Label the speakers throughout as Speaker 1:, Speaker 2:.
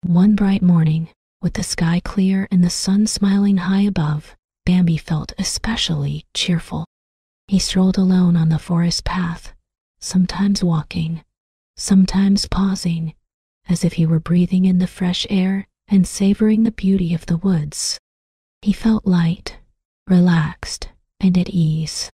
Speaker 1: One bright morning, with the sky clear and the sun smiling high above, Bambi felt especially cheerful. He strolled alone on the forest path, sometimes walking, sometimes pausing, as if he were breathing in the fresh air and savoring the beauty of the woods. He felt light, relaxed, and at ease.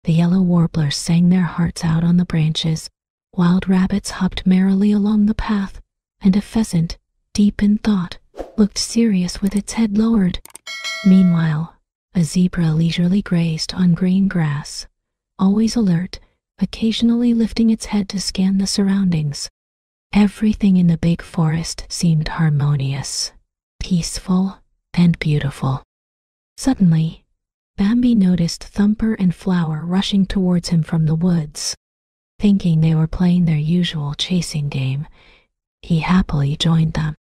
Speaker 1: The yellow warblers sang their hearts out on the branches, wild rabbits hopped merrily along the path, and a pheasant, deep in thought, looked serious with its head lowered. Meanwhile, a zebra leisurely grazed on green grass, always alert, occasionally lifting its head to scan the surroundings. Everything in the big forest seemed harmonious, peaceful, and beautiful. Suddenly, Bambi noticed Thumper and Flower rushing towards him from the woods. Thinking they were playing their usual chasing game, he happily joined them.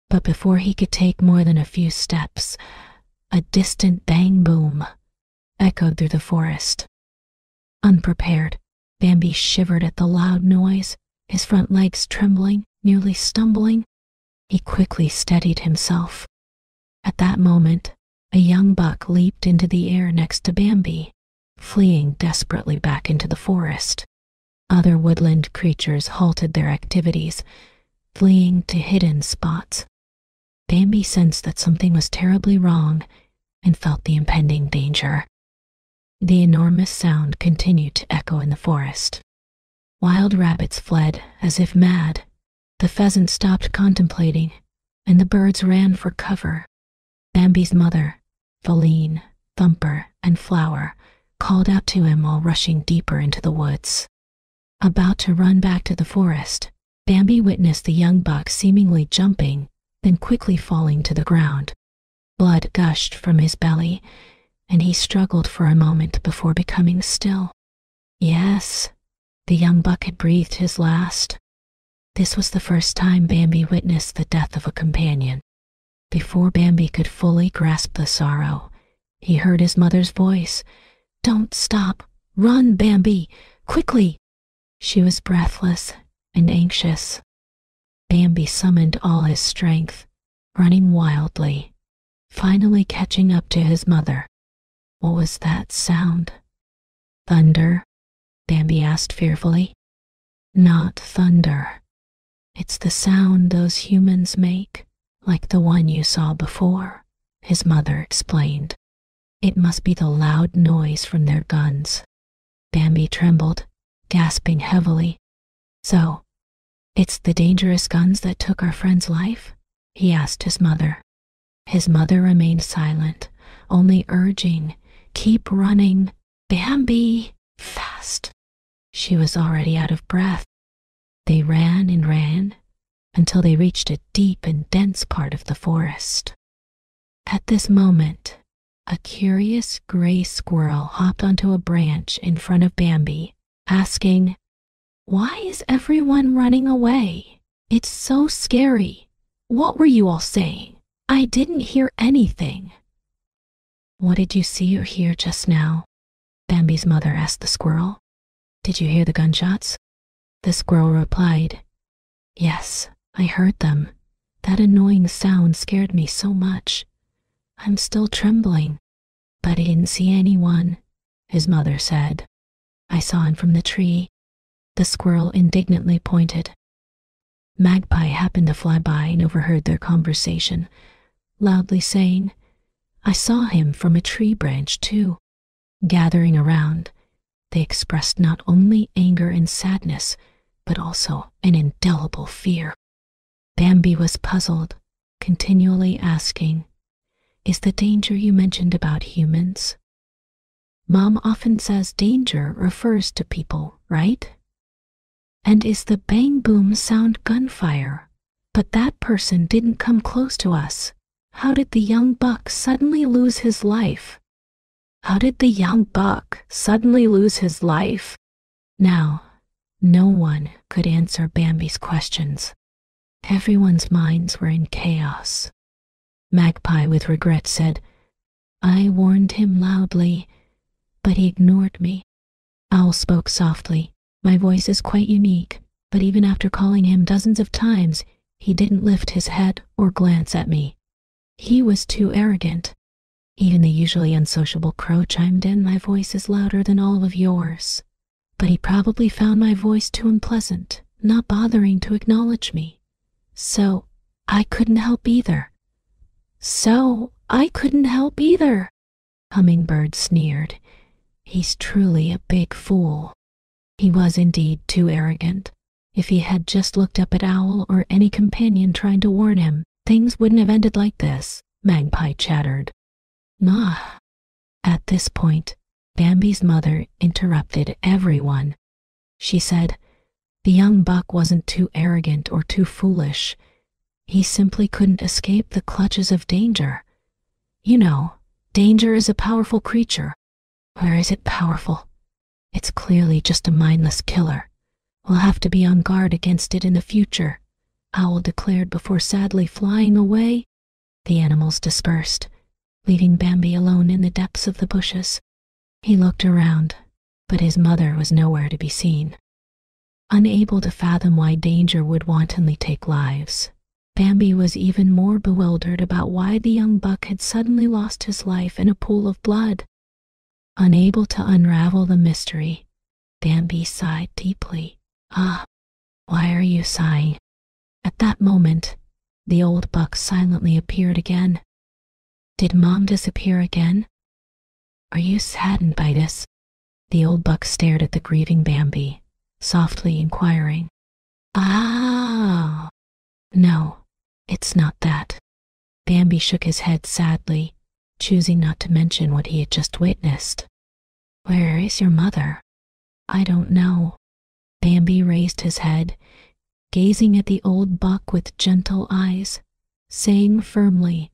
Speaker 1: But before he could take more than a few steps, a distant bang-boom echoed through the forest. Unprepared, Bambi shivered at the loud noise, his front legs trembling, nearly stumbling. He quickly steadied himself. At that moment, a young buck leaped into the air next to Bambi, fleeing desperately back into the forest. Other woodland creatures halted their activities, fleeing to hidden spots. Bambi sensed that something was terribly wrong and felt the impending danger. The enormous sound continued to echo in the forest. Wild rabbits fled as if mad. The pheasant stopped contemplating, and the birds ran for cover. Bambi's mother, Feline, Thumper, and Flower called out to him while rushing deeper into the woods. About to run back to the forest, Bambi witnessed the young buck seemingly jumping, then quickly falling to the ground. Blood gushed from his belly, and he struggled for a moment before becoming still. Yes, the young buck had breathed his last. This was the first time Bambi witnessed the death of a companion. Before Bambi could fully grasp the sorrow, he heard his mother's voice. "Don't stop! Run, Bambi! Quickly!" She was breathless and anxious. Bambi summoned all his strength, running wildly, finally catching up to his mother. What was that sound? Thunder? Bambi asked fearfully. Not thunder. It's the sound those humans make, like the one you saw before, his mother explained. It must be the loud noise from their guns. Bambi trembled, gasping heavily. So, it's the dangerous guns that took our friend's life? He asked his mother. His mother remained silent, only urging, "Keep running, Bambi, fast." She was already out of breath. They ran and ran until they reached a deep and dense part of the forest. At this moment, a curious gray squirrel hopped onto a branch in front of Bambi, asking, "Why is everyone running away? It's so scary. What were you all saying? I didn't hear anything." "What did you see or hear just now?" Bambi's mother asked the squirrel. "Did you hear the gunshots?" The squirrel replied, "Yes, I heard them. That annoying sound scared me so much. I'm still trembling." "But I didn't see anyone," his mother said. "I saw him from the tree." The squirrel indignantly pointed. Magpie happened to fly by and overheard their conversation, loudly saying, "I saw him from a tree branch too." Gathering around, they expressed not only anger and sadness, but also an indelible fear. Bambi was puzzled, continually asking, "Is the danger you mentioned about humans?" "Mom often says danger refers to people, right?" "And is the bang boom sound gunfire? But that person didn't come close to us. How did the young buck suddenly lose his life?" "How did the young buck suddenly lose his life?" Now, no one could answer Bambi's questions. Everyone's minds were in chaos. Magpie, with regret, said, "I warned him loudly, but he ignored me." Owl spoke softly. "My voice is quite unique, but even after calling him dozens of times, He didn't lift his head or glance at me. He was too arrogant. Even the usually unsociable crow chimed in, "My voice is louder than all of yours." But he probably found my voice too unpleasant, not bothering to acknowledge me. So I couldn't help either. Hummingbird sneered. "He's truly a big fool." He was indeed too arrogant. If he had just looked up at Owl or any companion trying to warn him, things wouldn't have ended like this, Magpie chattered. "Ah." At this point, Bambi's mother interrupted everyone. She said, "The young buck wasn't too arrogant or too foolish. He simply couldn't escape the clutches of danger. You know, danger is a powerful creature." "Where is it powerful? It's clearly just a mindless killer. We'll have to be on guard against it in the future," Owl declared before sadly flying away. The animals dispersed, leaving Bambi alone in the depths of the bushes. He looked around, but his mother was nowhere to be seen. Unable to fathom why danger would wantonly take lives, Bambi was even more bewildered about why the young buck had suddenly lost his life in a pool of blood. Unable to unravel the mystery, Bambi sighed deeply. "Ah, why are you sighing?" At that moment, the old buck silently appeared again. "Did Mom disappear again? Are you saddened by this?" The old buck stared at the grieving Bambi, softly inquiring. "Ah, no, it's not that." Bambi shook his head sadly, choosing not to mention what he had just witnessed. "Where is your mother?" "I don't know." Bambi raised his head, gazing at the old buck with gentle eyes, saying firmly,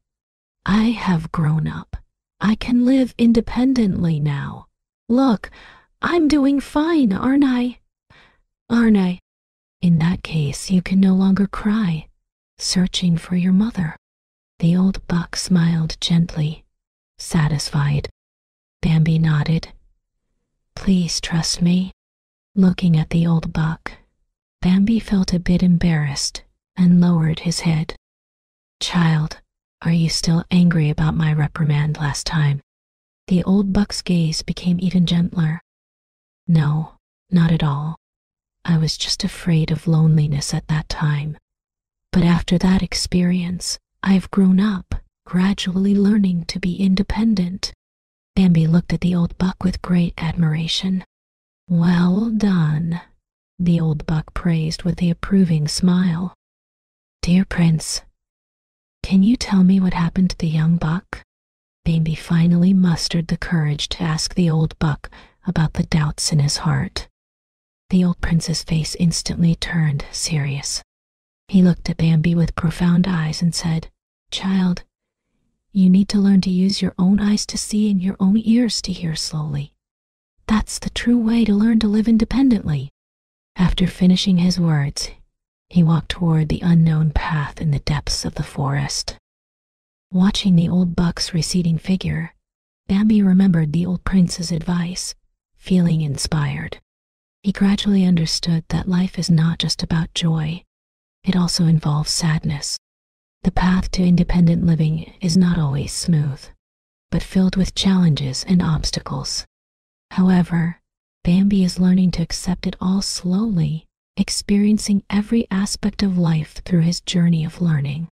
Speaker 1: "I have grown up. I can live independently now. Look, I'm doing fine, aren't I?" "In that case, you can no longer cry, searching for your mother." The old buck smiled gently, satisfied. Bambi nodded. "Please trust me." Looking at the old buck, Bambi felt a bit embarrassed and lowered his head. "Child, are you still angry about my reprimand last time?" The old buck's gaze became even gentler. "No, not at all. I was just afraid of loneliness at that time. But after that experience, I've grown up, gradually learning to be independent." Bambi looked at the old buck with great admiration. "Well done," the old buck praised with a approving smile. "Dear Prince, can you tell me what happened to the young buck?" Bambi finally mustered the courage to ask the old buck about the doubts in his heart. The old prince's face instantly turned serious. He looked at Bambi with profound eyes and said, "Child, you need to learn to use your own eyes to see and your own ears to hear slowly. That's the true way to learn to live independently." After finishing his words, he walked toward the unknown path in the depths of the forest. Watching the old buck's receding figure, Bambi remembered the old prince's advice, feeling inspired. He gradually understood that life is not just about joy. It also involves sadness. The path to independent living is not always smooth, but filled with challenges and obstacles. However, Bambi is learning to accept it all slowly, experiencing every aspect of life through his journey of learning.